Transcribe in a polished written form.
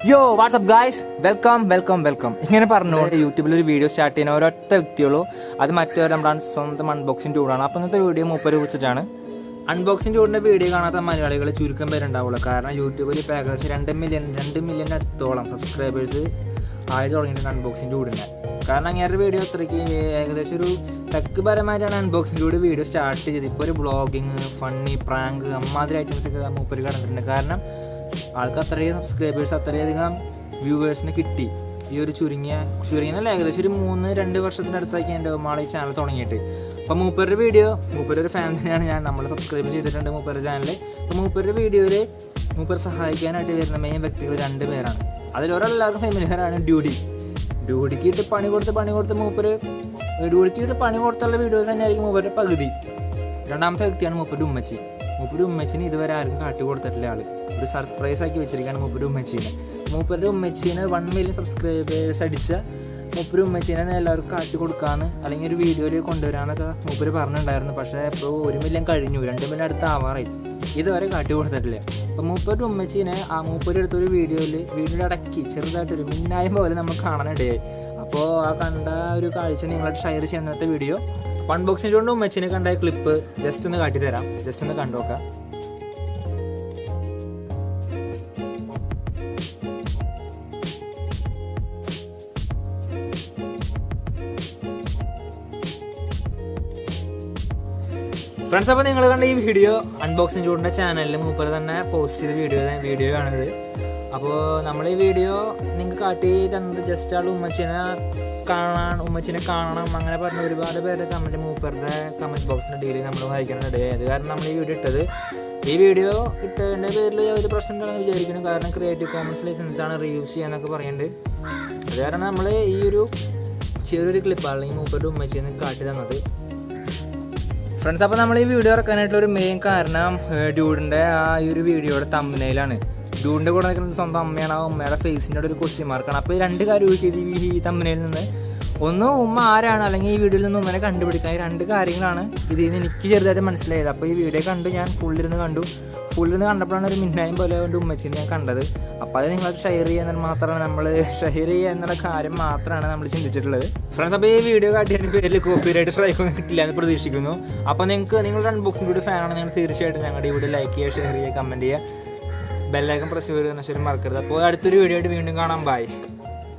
യോ WhatsApp guys, welcome. ഇങ്ങനെ പറഞ്ഞുകൊണ്ട് യൂട്യൂബിൽ ഒരു വീഡിയോ സ്റ്റാർട്ട് ചെയ്യുന്ന ഒരൊറ്റ വ്യക്തിയുള്ളൂ. അത് മറ്റൊരു നമ്മുടെ സ്വന്തം അൺബോക്സിംഗ് ടൂറാണ്. അപ്പോൾ ഇന്നത്തെ വീഡിയോ മൂപ്പരെ കുറിച്ചിട്ടാണ്. അൺബോക്സിംഗ് ടൂറിൻ്റെ വീഡിയോ കാണാത്ത മലയാളികൾ ചുരുക്കം പേരുണ്ടാവുള്ളൂ. കാരണം യൂട്യൂബിൽ ഇപ്പോൾ ഏകദേശം 2 മില്യൺ അടുത്തോളം സബ്സ്ക്രൈബേഴ്സ് ആയി തുടങ്ങിയിട്ടുണ്ട് അൺബോക്സിംഗ് ടൂറിൻ്റെ. കാരണം അങ്ങനെ ഒരു വീഡിയോ അത്രയ്ക്ക് ഏകദേശം ഒരു ടെക് പരമായിട്ടാണ് അൺബോക്സിംഗ് ടൂർ വീഡിയോ സ്റ്റാർട്ട് ചെയ്തത്. ഇപ്പോൾ ഒരു ബ്ലോഗിങ്, ഫണ്ണി, പ്രാങ്ക് അമ്മാതിരി ഐറ്റംസൊക്കെ മൂപ്പര് കണ്ടിട്ടുണ്ട്. കാരണം ആൾക്ക് അത്രയും സബ്സ്ക്രൈബേഴ്സ്, അത്രയധികം വ്യൂവേഴ്സിന് കിട്ടി. ഈ ഒരു ചുരുങ്ങിയല്ല ഏകദേശം ഒരു 3-2 വർഷത്തിൻ്റെ അടുത്താക്കി എൻ്റെ ഈ ചാനൽ തുടങ്ങിയിട്ട്. അപ്പോൾ മൂപ്പരുടെ വീഡിയോ, മൂപ്പരൊരു ഫാൻ തന്നെയാണ് ഞാൻ. നമ്മൾ സബ്സ്ക്രൈബ് ചെയ്തിട്ടുണ്ട് മൂപ്പരുടെ ചാനലിൽ. അപ്പോൾ മൂപ്പരുടെ വീഡിയോയിൽ മൂപ്പർ സഹായിക്കാനായിട്ട് വരുന്ന മെയിൻ വ്യക്തികൾ 2 പേരാണ്. അതിലൊരാളെല്ലാവർക്കും ഫെമിലിയറാണ് ഡ്യൂഡിക്കിട്ട് പണി കൊടുത്ത് മൂപ്പര് ഡ്യൂഡിക്കിട്ട് പണി കൊടുത്തുള്ള വീഡിയോസ് തന്നെയായിരിക്കും മൂപ്പരുടെ പകുതി. രണ്ടാമത്തെ വ്യക്തിയാണ് മൂപ്പരുടെ ഉമ്മച്ചിനെ ഇതുവരെ ആരും കാട്ടി കൊടുത്തിട്ടില്ല. ആൾ ഒരു സർപ്രൈസ് ആക്കി വെച്ചിരിക്കുകയാണ് മൂപ്പരുടെ ഉമ്മച്ചീനെ 1 മില്യൺ സബ്സ്ക്രൈബേഴ്സ് അടിച്ച മൂപ്പരുടെ ഉമ്മച്ചീനെ എല്ലാവർക്കും കാട്ടി കൊടുക്കാമെന്ന്, അല്ലെങ്കിൽ ഒരു വീഡിയോയിൽ കൊണ്ടുവരാമെന്നൊക്കെ മൂപ്പര് പറഞ്ഞിട്ടുണ്ടായിരുന്നു. പക്ഷേ ഇപ്പോൾ 1 മില്യൺ കഴിഞ്ഞു, 2 മില്യൺ അടുത്ത് ആവാറായി, ഇതുവരെ കാട്ടി കൊടുത്തിട്ടില്ല. അപ്പോൾ മൂപ്പരുടെ ഉമ്മച്ചീനെ മൂപ്പര് എടുത്തൊരു വീഡിയോയുടെ ഇടയ്ക്ക് ചെറുതായിട്ടൊരു മിന്നായം പോലെ നമ്മൾ കാണാനിടയായി. അപ്പോൾ ആ കണ്ട ഒരു കാഴ്ച നിങ്ങളായിട്ട് ഷെയർ ചെയ്യുന്നത്തെ വീഡിയോ. അൺബോക്സിംഗ് കൊണ്ട് ഉമ്മച്ചിനെ കണ്ട ക്ലിപ്പ് ജസ്റ്റ് ഒന്ന് കാട്ടിത്തരാം, ജസ്റ്റ് ഒന്ന് കണ്ടുനോക്കാം. ഫ്രണ്ട്സ്, അപ്പോൾ നിങ്ങൾ കണ്ട ഈ വീഡിയോ അൺബോക്സിംഗ് ടൂറിൻ്റെ ചാനലിൽ മൂപ്പര് തന്നെ പോസ്റ്റ് ചെയ്ത വീഡിയോ ആണിത്. അപ്പോൾ നമ്മൾ ഈ വീഡിയോ നിങ്ങൾക്ക് കാട്ടി തന്നത് ജസ്റ്റ് ആൾ ഉമ്മച്ചിനെ കാണണം അങ്ങനെ പറഞ്ഞ ഒരുപാട് പേരുടെ കമൻറ്റ് മൂപ്പരുടെ കമൻറ്റ് ബോക്സിൻ്റെ ഡീലിൽ നമ്മൾ വായിക്കാനിടയായി. അത് കാരണം നമ്മൾ ഈ വീഡിയോ ഇട്ടത്. ഈ വീഡിയോ ഇട്ടതിൻ്റെ പേരിൽ ഒരു പ്രശ്നം ഉണ്ടെന്ന് വിചാരിക്കുന്നു. കാരണം ക്രിയേറ്റീവ് കോമൺസ് ലൈസൻസാണ് റിയൂസ് ചെയ്യാനൊക്കെ പറയുന്നുണ്ട്. അത് കാരണം നമ്മൾ ഈ ഒരു ചെറിയൊരു ക്ലിപ്പാണ് ഈ മൂപ്പരുടെ ഉമ്മച്ചിനെ കാട്ടി തന്നത്. ഫ്രണ്ട്സ്, അപ്പോൾ നമ്മൾ ഈ വീഡിയോ ഇറക്കാനായിട്ടുള്ള ഒരു മെയിൻ കാരണം ഡ്യൂഡിൻ്റെ ആ ഈ ഒരു വീഡിയോയുടെ തമ്പനയിലാണ്. ഡ്യൂഡിൻ്റെ കൂടെ നിൽക്കുന്നത് സ്വന്തം അമ്മയാണ്. ആ അമ്മയുടെ ഫേസിൻ്റെ ഒരു ക്വസ്റ്റ്യൻ മാർക്കാണ്. അപ്പോൾ ഈ 2 കാര്യം യൂസ് ചെയ്ത് ഈ തമ്പനയിൽ നിന്ന് ഒന്ന് ഉമ്മ ആരാണ്, അല്ലെങ്കിൽ ഈ വീഡിയോയിൽ നിന്ന് ഉമ്മനെ കണ്ടുപിടിക്കാൻ. ഈ 2 കാര്യങ്ങളാണ് ഇതിൽ നിന്ന് എനിക്ക് ചെറുതായിട്ട് മനസ്സിലായത്. അപ്പോൾ ഈ വീഡിയോ കണ്ടു, ഞാൻ ഫുള്ളിരുന്ന് കണ്ടപ്പോഴാണ് ഒരു മിന്നായം പോലെ കൊണ്ട് ഉമ്മച്ചിനെ ഞാൻ കണ്ടത്. അപ്പോൾ അത് നിങ്ങളത് ഷെയർ ചെയ്യുക എന്നുള്ള കാര്യം മാത്രമാണ് നമ്മൾ ചിന്തിച്ചിട്ടുള്ളത്. ഫ്രണ്ട്സ്, അപ്പോൾ ഈ വീഡിയോ കാട്ടിയതിൻ്റെ പേരിൽ കോപ്പിറൈറ്റ് സ്ട്രൈക്കൊന്നും കിട്ടില്ല എന്ന് പ്രതീക്ഷിക്കുന്നു. അപ്പോൾ നിങ്ങളുടെ അൺബോക്സിംഗ് വീഡിയോ ഫാനാണ് നിങ്ങൾ തീർച്ചയായിട്ടും ഞങ്ങളുടെ വീഡിയോ ലൈക്ക് ചെയ്യുക, ഷെയർ ചെയ്യുക, കമൻറ്റ് ചെയ്യുക, ബെല്ലൈക്കൺ പ്രസ് ചെയ്യുക, മറക്കരുത്. അപ്പോൾ അടുത്തൊരു വീഡിയോ ആയിട്ട് വീണ്ടും കാണാം. ബൈ.